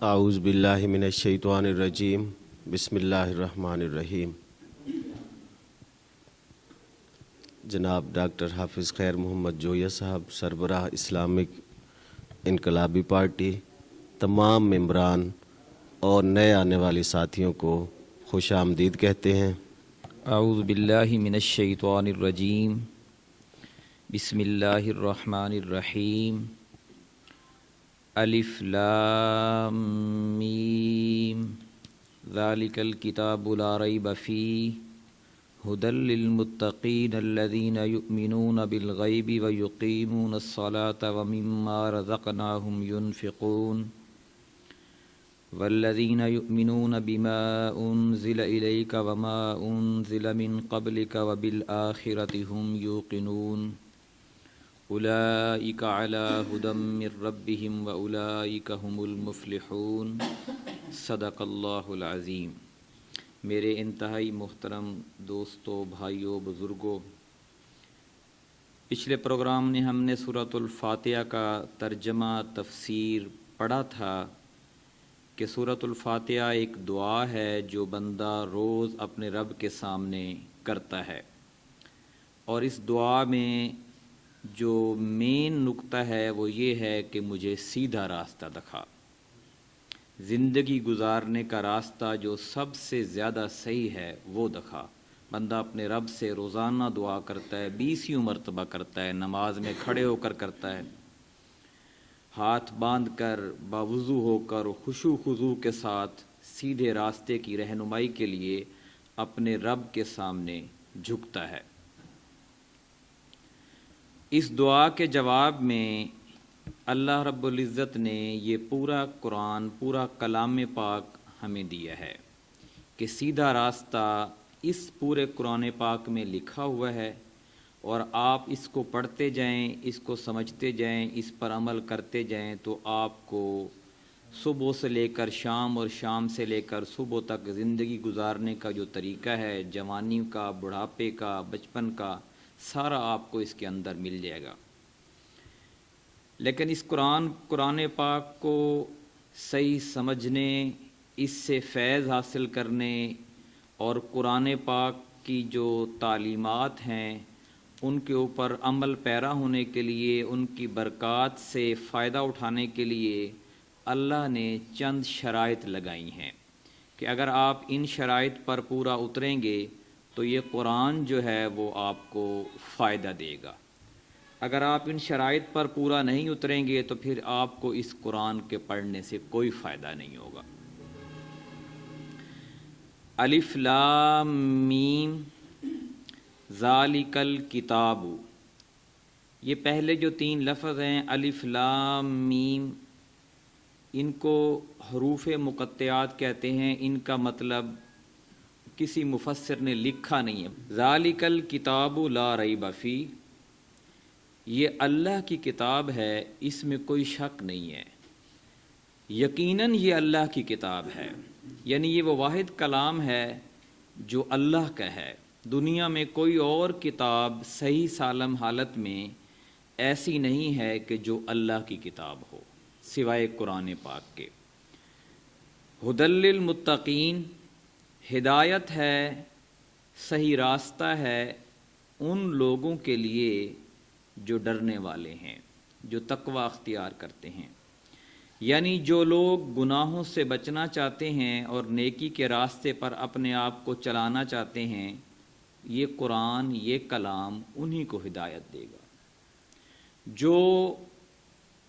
اعوذ باللہ من الشیطان الرجیم بسم اللہ الرحمن الرحیم۔ جناب ڈاکٹر حافظ خیر محمد جویہ صاحب سربراہ اسلامک انقلابی پارٹی، تمام ممبران اور نئے آنے والے ساتھیوں کو خوش آمدید کہتے ہیں۔ اعوذ باللہ من الشیطان الرجیم بسم اللہ الرحمن الرحیم۔ الف لام میم ذالک الکتاب لا ریب فیہ ھدی للمتقین الذین یؤمنون بالغیب ویقیمون الصلاة ومما رزقناہم ینفقون والذین یؤمنون بما انزل الیک وما انزل من قبلک وبالآخرۃ ھم یوقنون اولئک علی ھدی من ربہم واولئک ھم المفلحون۔ صدق اللہ العظیم۔ میرے انتہائی محترم دوستوں، بھائیوں، بزرگوں، پچھلے پروگرام نے ہم نے سورۃ الفاتحہ کا ترجمہ تفسیر پڑھا تھا کہ سورۃ الفاتحہ ایک دعا ہے جو بندہ روز اپنے رب کے سامنے کرتا ہے، اور اس دعا میں جو مین نقطہ ہے وہ یہ ہے کہ مجھے سیدھا راستہ دکھا، زندگی گزارنے کا راستہ جو سب سے زیادہ صحیح ہے وہ دکھا۔ بندہ اپنے رب سے روزانہ دعا کرتا ہے، 20 مرتبہ کرتا ہے، نماز میں کھڑے ہو کر کرتا ہے، ہاتھ باندھ کر باوضو ہو کر خشوع خضوع کے ساتھ سیدھے راستے کی رہنمائی کے لیے اپنے رب کے سامنے جھکتا ہے۔ اس دعا کے جواب میں اللہ رب العزت نے یہ پورا قرآن، پورا کلام پاک ہمیں دیا ہے کہ سیدھا راستہ اس پورے قرآن پاک میں لکھا ہوا ہے، اور آپ اس کو پڑھتے جائیں، اس کو سمجھتے جائیں، اس پر عمل کرتے جائیں تو آپ کو صبح سے لے کر شام اور شام سے لے کر صبح تک زندگی گزارنے کا جو طریقہ ہے، جوانی کا، بڑھاپے کا، بچپن کا، سارا آپ کو اس کے اندر مل جائے گا۔ لیکن اس قرآن پاک کو صحیح سمجھنے، اس سے فیض حاصل کرنے اور قرآن پاک کی جو تعلیمات ہیں ان کے اوپر عمل پیرا ہونے کے لیے، ان کی برکات سے فائدہ اٹھانے کے لیے اللہ نے چند شرائط لگائی ہیں کہ اگر آپ ان شرائط پر پورا اتریں گے تو یہ قرآن جو ہے وہ آپ کو فائدہ دے گا۔ اگر آپ ان شرائط پر پورا نہیں اتریں گے تو پھر آپ کو اس قرآن کے پڑھنے سے کوئی فائدہ نہیں ہوگا۔ الف لام میم ذالک الکتاب، یہ پہلے جو 3 لفظ ہیں الف لام میم، ان کو حروف مقطعات کہتے ہیں۔ ان کا مطلب کسی مفسر نے لکھا نہیں ہے۔ ذالک الکتاب لا ریب فیہ، یہ اللہ کی کتاب ہے، اس میں کوئی شک نہیں ہے، یقیناً یہ اللہ کی کتاب ہے، یعنی یہ وہ واحد کلام ہے جو اللہ کا ہے۔ دنیا میں کوئی اور کتاب صحیح سالم حالت میں ایسی نہیں ہے کہ جو اللہ کی کتاب ہو سوائے قرآن پاک کے۔ ھدی للمتقین، ہدایت ہے، صحیح راستہ ہے ان لوگوں کے لیے جو ڈرنے والے ہیں، جو تقوی اختیار کرتے ہیں، یعنی جو لوگ گناہوں سے بچنا چاہتے ہیں اور نیکی کے راستے پر اپنے آپ کو چلانا چاہتے ہیں، یہ قرآن، یہ کلام انہی کو ہدایت دے گا۔ جو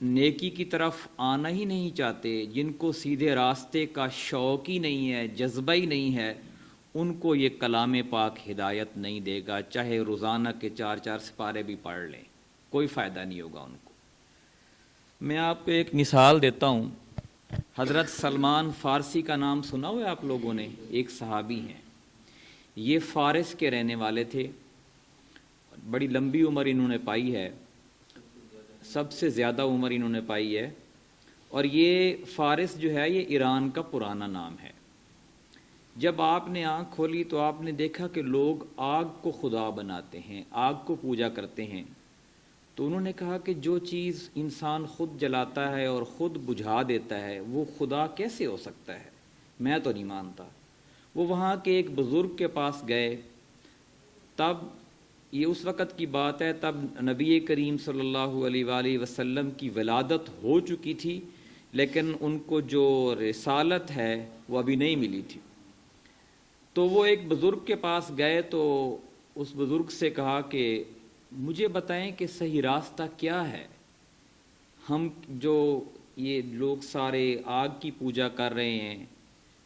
نیکی کی طرف آنا ہی نہیں چاہتے، جن کو سیدھے راستے کا شوق ہی نہیں ہے، جذبہ ہی نہیں ہے، ان کو یہ کلام پاک ہدایت نہیں دے گا، چاہے روزانہ کے 4 سپارے بھی پڑھ لیں، کوئی فائدہ نہیں ہوگا ان کو۔ میں آپ کو ایک مثال دیتا ہوں۔ حضرت سلمان فارسی کا نام سنا ہوا ہے آپ لوگوں نے؟ ایک صحابی ہیں، یہ فارس کے رہنے والے تھے، بڑی لمبی عمر انہوں نے پائی ہے، سب سے زیادہ عمر انہوں نے پائی ہے، اور یہ فارس جو ہے یہ ایران کا پرانا نام ہے۔ جب آپ نے آنکھ کھولی تو آپ نے دیکھا کہ لوگ آگ کو خدا بناتے ہیں، آگ کو پوجا کرتے ہیں، تو انہوں نے کہا کہ جو چیز انسان خود جلاتا ہے اور خود بجھا دیتا ہے وہ خدا کیسے ہو سکتا ہے؟ میں تو نہیں مانتا۔ وہ وہاں کے ایک بزرگ کے پاس گئے، تب یہ اس وقت کی بات ہے، تب نبی کریم صلی اللہ علیہ وآلہ وسلم کی ولادت ہو چکی تھی، لیکن ان کو جو رسالت ہے وہ ابھی نہیں ملی تھی۔ تو وہ ایک بزرگ کے پاس گئے تو اس بزرگ سے کہا کہ مجھے بتائیں کہ صحیح راستہ کیا ہے؟ ہم جو یہ لوگ سارے آگ کی پوجا کر رہے ہیں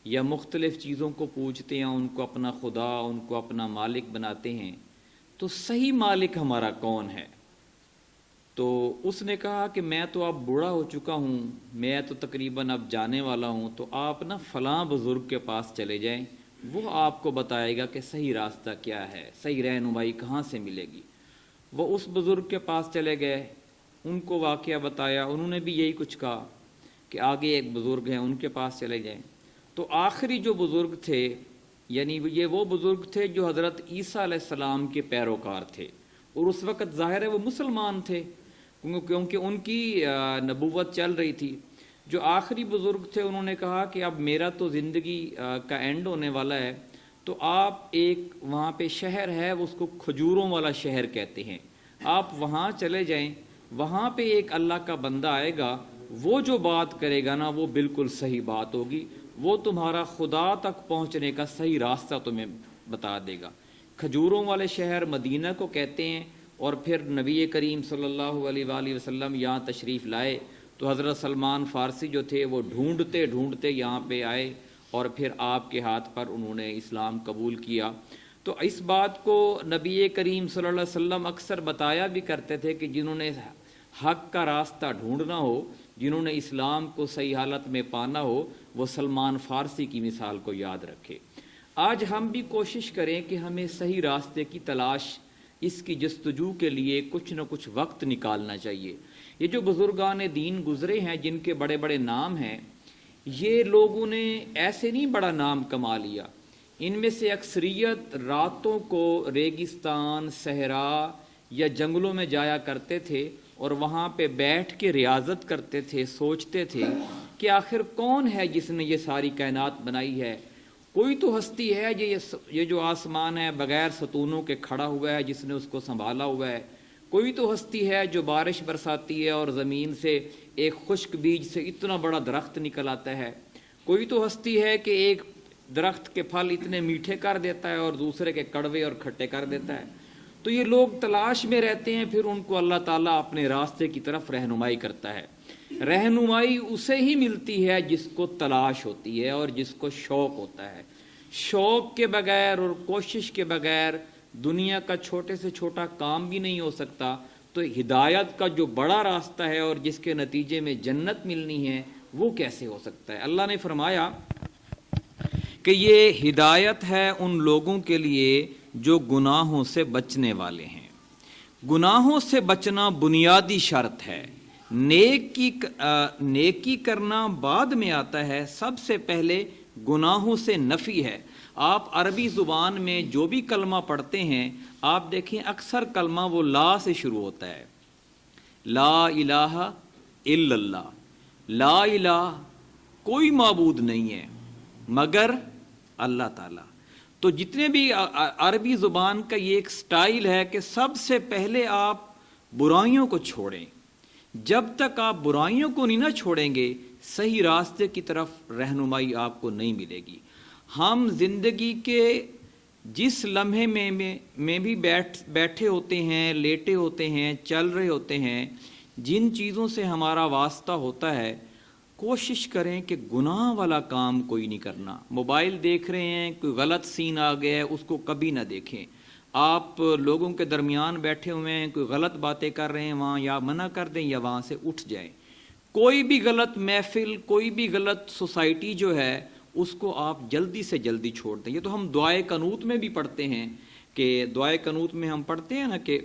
یا مختلف چیزوں کو پوجتے ہیں، ان کو اپنا خدا، ان کو اپنا مالک بناتے ہیں، تو صحیح مالک ہمارا کون ہے؟ تو اس نے کہا کہ میں تو اب بوڑھا ہو چکا ہوں، میں تو تقریباً اب جانے والا ہوں، تو آپ نا فلاں بزرگ کے پاس چلے جائیں، وہ آپ کو بتائے گا کہ صحیح راستہ کیا ہے، صحیح رہنمائی کہاں سے ملے گی۔ وہ اس بزرگ کے پاس چلے گئے، ان کو واقعہ بتایا، انہوں نے بھی یہی کچھ کہا کہ آگے ایک بزرگ ہیں ان کے پاس چلے جائیں۔ تو آخری جو بزرگ تھے، یعنی یہ وہ بزرگ تھے جو حضرت عیسیٰ علیہ السلام کے پیروکار تھے، اور اس وقت ظاہر ہے وہ مسلمان تھے کیونکہ ان کی نبوت چل رہی تھی۔ جو آخری بزرگ تھے انہوں نے کہا کہ اب میرا تو زندگی کا اینڈ ہونے والا ہے، تو آپ ایک وہاں پہ شہر ہے، اس کو کھجوروں والا شہر کہتے ہیں، آپ وہاں چلے جائیں، وہاں پہ ایک اللہ کا بندہ آئے گا، وہ جو بات کرے گا نا وہ بالکل صحیح بات ہوگی، وہ تمہارا خدا تک پہنچنے کا صحیح راستہ تمہیں بتا دے گا۔ کھجوروں والے شہر مدینہ کو کہتے ہیں۔ اور پھر نبی کریم صلی اللہ علیہ وآلہ وسلم یہاں تشریف لائے تو حضرت سلمان فارسی جو تھے وہ ڈھونڈتے ڈھونڈتے یہاں پہ آئے، اور پھر آپ کے ہاتھ پر انہوں نے اسلام قبول کیا۔ تو اس بات کو نبی کریم صلی اللہ علیہ وسلم اکثر بتایا بھی کرتے تھے کہ جنہوں نے حق کا راستہ ڈھونڈنا ہو، جنہوں نے اسلام کو صحیح حالت میں پانا ہو، وہ سلمان فارسی کی مثال کو یاد رکھے۔ آج ہم بھی کوشش کریں کہ ہمیں صحیح راستے کی تلاش، اس کی جستجو کے لیے کچھ نہ کچھ وقت نکالنا چاہیے۔ یہ جو بزرگان دین گزرے ہیں جن کے بڑے بڑے نام ہیں، یہ لوگوں نے ایسے نہیں بڑا نام کما لیا، ان میں سے اکثریت راتوں کو ریگستان، صحرا یا جنگلوں میں جایا کرتے تھے اور وہاں پہ بیٹھ کے ریاضت کرتے تھے، سوچتے تھے کہ آخر کون ہے جس نے یہ ساری کائنات بنائی ہے؟ کوئی تو ہستی ہے یہ جو آسمان ہے بغیر ستونوں کے کھڑا ہوا ہے، جس نے اس کو سنبھالا ہوا ہے۔ کوئی تو ہستی ہے جو بارش برساتی ہے اور زمین سے ایک خشک بیج سے اتنا بڑا درخت نکل آتا ہے۔ کوئی تو ہستی ہے کہ ایک درخت کے پھل اتنے میٹھے کر دیتا ہے اور دوسرے کے کڑوے اور کھٹے کر دیتا ہے۔ تو یہ لوگ تلاش میں رہتے ہیں، پھر ان کو اللہ تعالیٰ اپنے راستے کی طرف رہنمائی کرتا ہے۔ رہنمائی اسے ہی ملتی ہے جس کو تلاش ہوتی ہے اور جس کو شوق ہوتا ہے۔ شوق کے بغیر اور کوشش کے بغیر دنیا کا چھوٹے سے چھوٹا کام بھی نہیں ہو سکتا۔ تو ہدایت کا جو بڑا راستہ ہے اور جس کے نتیجے میں جنت ملنی ہے، وہ کیسے ہو سکتا ہے؟ اللہ نے فرمایا کہ یہ ہدایت ہے ان لوگوں کے لیے جو گناہوں سے بچنے والے ہیں۔ گناہوں سے بچنا بنیادی شرط ہے۔ نیکی کرنا بعد میں آتا ہے، سب سے پہلے گناہوں سے نفی ہے۔ آپ عربی زبان میں جو بھی کلمہ پڑھتے ہیں، آپ دیکھیں اکثر کلمہ وہ لا سے شروع ہوتا ہے، لا الہ الا اللہ، لا الہ کوئی معبود نہیں ہے مگر اللہ تعالیٰ۔ تو جتنے بھی عربی زبان کا یہ ایک سٹائل ہے کہ سب سے پہلے آپ برائیوں کو چھوڑیں۔ جب تک آپ برائیوں کو نہیں نہ چھوڑیں گے، صحیح راستے کی طرف رہنمائی آپ کو نہیں ملے گی۔ ہم زندگی کے جس لمحے میں بھی بیٹھے ہوتے ہیں، لیٹے ہوتے ہیں، چل رہے ہوتے ہیں، جن چیزوں سے ہمارا واسطہ ہوتا ہے، کوشش کریں کہ گناہ والا کام کوئی نہیں کرنا۔ موبائل دیکھ رہے ہیں، کوئی غلط سین آ گیا ہے، اس کو کبھی نہ دیکھیں۔ آپ لوگوں کے درمیان بیٹھے ہوئے ہیں، کوئی غلط باتیں کر رہے ہیں، وہاں یا منع کر دیں یا وہاں سے اٹھ جائیں۔ کوئی بھی غلط محفل، کوئی بھی غلط سوسائٹی جو ہے، اس کو آپ جلدی سے جلدی چھوڑ دیں۔ یہ تو ہم دعائے قنوت میں بھی پڑھتے ہیں کہ دعائے قنوت میں ہم پڑھتے ہیں نا کہ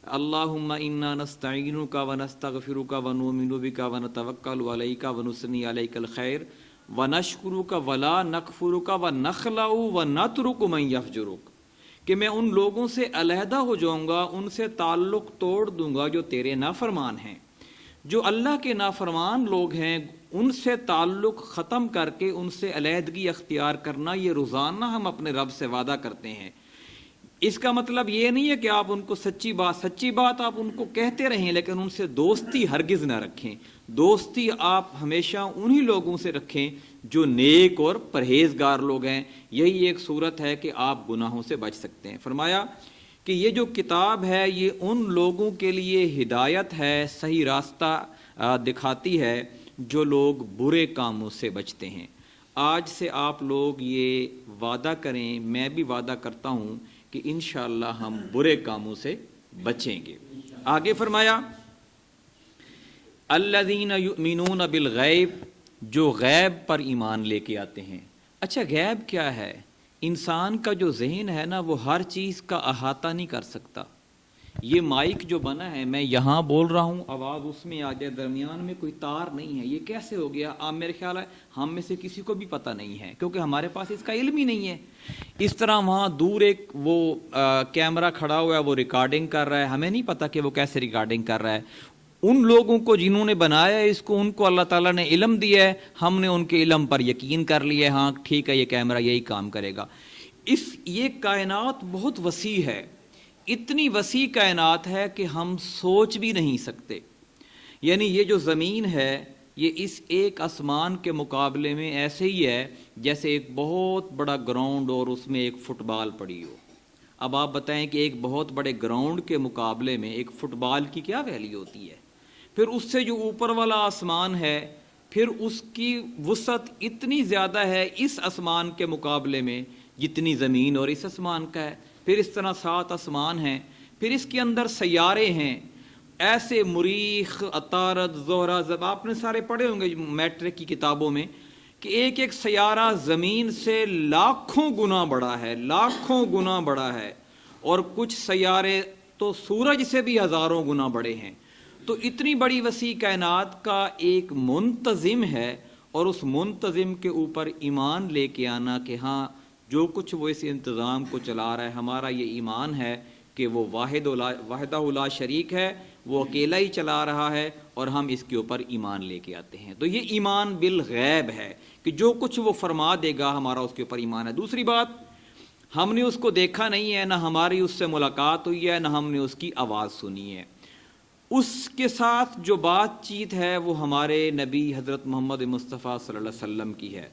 اللہم انا نستعینک ونستغفرک ونؤمن بک ونتوکل علیک ونثنی علیک الخیر ونشکرک ولا نکفرک ونخلع ونترک من یفجرک، کہ میں ان لوگوں سے علیحدہ ہو جاؤں گا، ان سے تعلق توڑ دوں گا جو تیرے نافرمان ہیں۔ جو اللہ کے نافرمان لوگ ہیں ان سے تعلق ختم کر کے ان سے علیحدگی اختیار کرنا، یہ روزانہ ہم اپنے رب سے وعدہ کرتے ہیں۔ اس کا مطلب یہ نہیں ہے کہ آپ ان کو سچی بات آپ ان کو کہتے رہیں، لیکن ان سے دوستی ہرگز نہ رکھیں۔ دوستی آپ ہمیشہ انہی لوگوں سے رکھیں جو نیک اور پرہیزگار لوگ ہیں۔ یہی ایک صورت ہے کہ آپ گناہوں سے بچ سکتے ہیں۔ فرمایا کہ یہ جو کتاب ہے یہ ان لوگوں کے لیے ہدایت ہے، صحیح راستہ دکھاتی ہے جو لوگ برے کاموں سے بچتے ہیں۔ آج سے آپ لوگ یہ وعدہ کریں، میں بھی وعدہ کرتا ہوں کہ انشاءاللہ ہم برے کاموں سے بچیں گے۔ آگے فرمایا الذین یؤمنون بالغیب، جو غیب پر ایمان لے کے آتے ہیں۔ اچھا غیب کیا ہے؟ انسان کا جو ذہن ہے نا وہ ہر چیز کا احاطہ نہیں کر سکتا۔ یہ مائک جو بنا ہے میں یہاں بول رہا ہوں، آواز اس میں آ جائے، درمیان میں کوئی تار نہیں ہے، یہ کیسے ہو گیا؟ آپ میرے خیال ہے ہم میں سے کسی کو بھی پتہ نہیں ہے، کیونکہ ہمارے پاس اس کا علم ہی نہیں ہے۔ اس طرح وہاں دور ایک وہ کیمرہ کھڑا ہوا ہے، وہ ریکارڈنگ کر رہا ہے، ہمیں نہیں پتہ کہ وہ کیسے ریکارڈنگ کر رہا ہے۔ ان لوگوں کو جنہوں نے بنایا ہے اس کو، ان کو اللہ تعالیٰ نے علم دیا ہے، ہم نے ان کے علم پر یقین کر لیا ہے، ہاں ٹھیک ہے یہ کیمرہ یہی کام کرے گا۔ یہ کائنات بہت وسیع ہے، اتنی وسیع کائنات ہے کہ ہم سوچ بھی نہیں سکتے۔ یعنی یہ جو زمین ہے یہ اس ایک آسمان کے مقابلے میں ایسے ہی ہے جیسے ایک بہت بڑا گراؤنڈ اور اس میں ایک فٹ بال پڑی ہو۔ اب آپ بتائیں کہ ایک بہت بڑے گراؤنڈ کے مقابلے میں ایک فٹ بال کی کیا ویلیو ہوتی ہے؟ پھر اس سے جو اوپر والا آسمان ہے پھر اس کی وسعت اتنی زیادہ ہے اس آسمان کے مقابلے میں جتنی زمین اور اس آسمان کا ہے۔ پھر اس طرح 7 آسمان ہیں، پھر اس کے اندر سیارے ہیں، ایسے مریخ، عطارد، زہرہ، آپ نے سارے پڑھے ہوں گے میٹرک کی کتابوں میں کہ ایک ایک سیارہ زمین سے لاکھوں گنا بڑا ہے، لاکھوں گنا بڑا ہے، اور کچھ سیارے تو سورج سے بھی ہزاروں گنا بڑے ہیں۔ تو اتنی بڑی وسیع کائنات کا ایک منتظم ہے، اور اس منتظم کے اوپر ایمان لے کے آنا کہ ہاں جو کچھ وہ اس انتظام کو چلا رہا ہے، ہمارا یہ ایمان ہے کہ وہ وحدہ لا شریک ہے، وہ اکیلا ہی چلا رہا ہے، اور ہم اس کے اوپر ایمان لے کے آتے ہیں۔ تو یہ ایمان بالغیب ہے کہ جو کچھ وہ فرما دے گا ہمارا اس کے اوپر ایمان ہے۔ دوسری بات، ہم نے اس کو دیکھا نہیں ہے، نہ ہماری اس سے ملاقات ہوئی ہے، نہ ہم نے اس کی آواز سنی ہے۔ اس کے ساتھ جو بات چیت ہے وہ ہمارے نبی حضرت محمد مصطفیٰ صلی اللہ علیہ وسلم کی ہے۔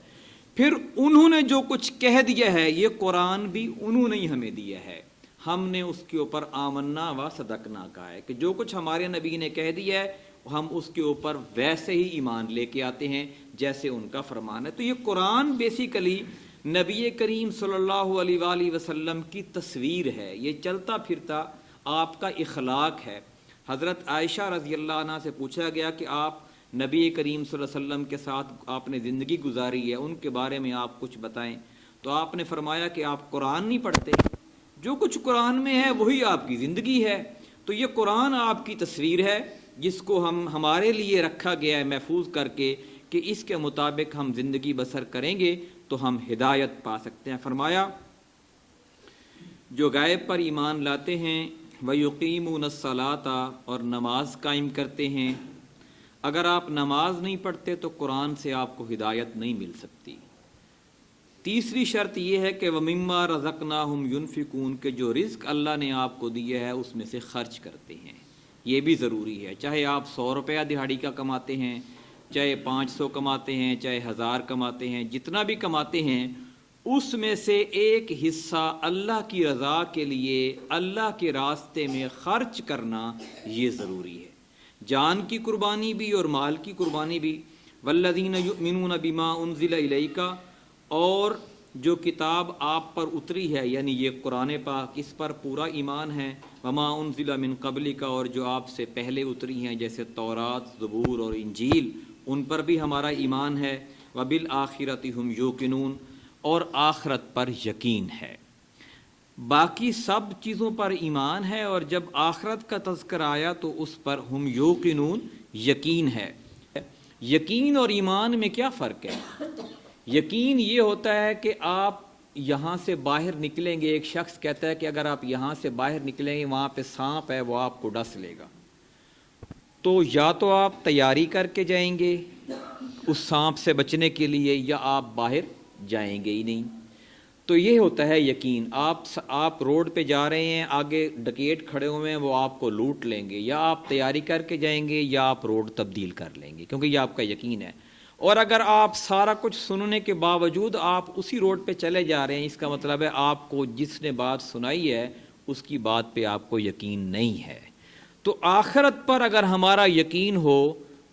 پھر انہوں نے جو کچھ کہہ دیا ہے یہ قرآن بھی انہوں نے ہی ہمیں دیا ہے، ہم نے اس کے اوپر آمنا و صدقنا کہا ہے کہ جو کچھ ہمارے نبی نے کہہ دیا ہے ہم اس کے اوپر ویسے ہی ایمان لے کے آتے ہیں جیسے ان کا فرمان ہے۔ تو یہ قرآن بیسیکلی نبی کریم صلی اللہ علیہ وآلہ وسلم کی تصویر ہے، یہ چلتا پھرتا آپ کا اخلاق ہے۔ حضرت عائشہ رضی اللہ عنہ سے پوچھا گیا کہ آپ نبی کریم صلی اللہ علیہ وسلم کے ساتھ آپ نے زندگی گزاری ہے، ان کے بارے میں آپ کچھ بتائیں، تو آپ نے فرمایا کہ آپ قرآن نہیں پڑھتے، جو کچھ قرآن میں ہے وہی آپ کی زندگی ہے۔ تو یہ قرآن آپ کی تصویر ہے جس کو ہمارے لیے رکھا گیا ہے محفوظ کر کے کہ اس کے مطابق ہم زندگی بسر کریں گے تو ہم ہدایت پا سکتے ہیں۔ فرمایا جو غیب پر ایمان لاتے ہیں وَيُقِيمُونَ الصَّلَاةَ، اور نماز قائم کرتے ہیں۔ اگر آپ نماز نہیں پڑھتے تو قرآن سے آپ کو ہدایت نہیں مل سکتی۔ تیسری شرط یہ ہے کہ وَمِمَّا رَزَقْنَاهُمْ يُنْفِقُونَ، کہ جو رزق اللہ نے آپ کو دیا ہے اس میں سے خرچ کرتے ہیں۔ یہ بھی ضروری ہے، چاہے آپ 100 روپیہ دہاڑی کا کماتے ہیں، چاہے 500 کماتے ہیں، چاہے 1000 کماتے ہیں، جتنا بھی کماتے ہیں اس میں سے ایک حصہ اللہ کی رضا کے لیے اللہ کے راستے میں خرچ کرنا یہ ضروری ہے، جان کی قربانی بھی اور مال کی قربانی بھی۔ والذین یؤمنون بما انزل الیک، اور جو کتاب آپ پر اتری ہے یعنی یہ قرآن پاک، اس پر پورا ایمان ہے۔ وما انزل من قبلک، اور جو آپ سے پہلے اتری ہیں جیسے تورات، زبور اور انجیل، ان پر بھی ہمارا ایمان ہے۔ وبالآخرۃ ھم یوقنون، اور آخرت پر یقین ہے۔ باقی سب چیزوں پر ایمان ہے، اور جب آخرت کا تذکر آیا تو اس پر ہم یوقنون، یقین ہے۔ یقین اور ایمان میں کیا فرق ہے؟ یقین یہ ہوتا ہے کہ آپ یہاں سے باہر نکلیں گے، ایک شخص کہتا ہے کہ اگر آپ یہاں سے باہر نکلیں گے وہاں پہ سانپ ہے وہ آپ کو ڈس لے گا، تو یا تو آپ تیاری کر کے جائیں گے اس سانپ سے بچنے کے لیے، یا آپ باہر جائیں گے ہی نہیں۔ تو یہ ہوتا ہے یقین۔ آپ روڈ پہ جا رہے ہیں، آگے ڈکیٹ کھڑے ہوئے ہیں، وہ آپ کو لوٹ لیں گے، یا آپ تیاری کر کے جائیں گے یا آپ روڈ تبدیل کر لیں گے، کیونکہ یہ آپ کا یقین ہے۔ اور اگر آپ سارا کچھ سننے کے باوجود آپ اسی روڈ پہ چلے جا رہے ہیں، اس کا مطلب ہے آپ کو جس نے بات سنائی ہے اس کی بات پہ آپ کو یقین نہیں ہے۔ تو آخرت پر اگر ہمارا یقین ہو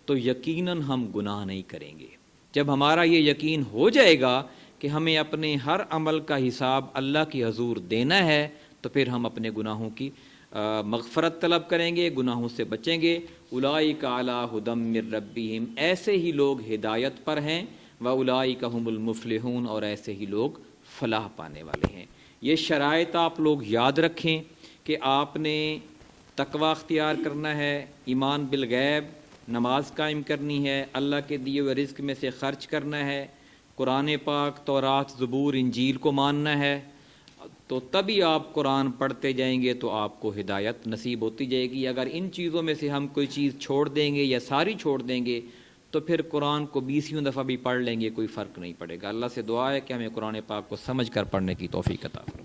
تو یقیناً ہم گناہ نہیں کریں گے۔ جب ہمارا یہ یقین ہو جائے گا کہ ہمیں اپنے ہر عمل کا حساب اللہ کی حضور دینا ہے، تو پھر ہم اپنے گناہوں کی مغفرت طلب کریں گے، گناہوں سے بچیں گے۔ اولئک علی ھدی من ربہم، ایسے ہی لوگ ہدایت پر ہیں، واولئک ھم المفلحون، اور ایسے ہی لوگ فلاح پانے والے ہیں۔ یہ شرائط آپ لوگ یاد رکھیں کہ آپ نے تقوی اختیار کرنا ہے، ایمان بالغیب، نماز قائم کرنی ہے، اللہ کے دیے ہوئے رزق میں سے خرچ کرنا ہے، قرآن پاک، تورات، زبور، انجیل کو ماننا ہے، تو تبھی آپ قرآن پڑھتے جائیں گے تو آپ کو ہدایت نصیب ہوتی جائے گی۔ اگر ان چیزوں میں سے ہم کوئی چیز چھوڑ دیں گے یا ساری چھوڑ دیں گے تو پھر قرآن کو 20 دفعہ بھی پڑھ لیں گے، کوئی فرق نہیں پڑے گا۔ اللہ سے دعا ہے کہ ہمیں قرآن پاک کو سمجھ کر پڑھنے کی توفیق عطا فرمائے۔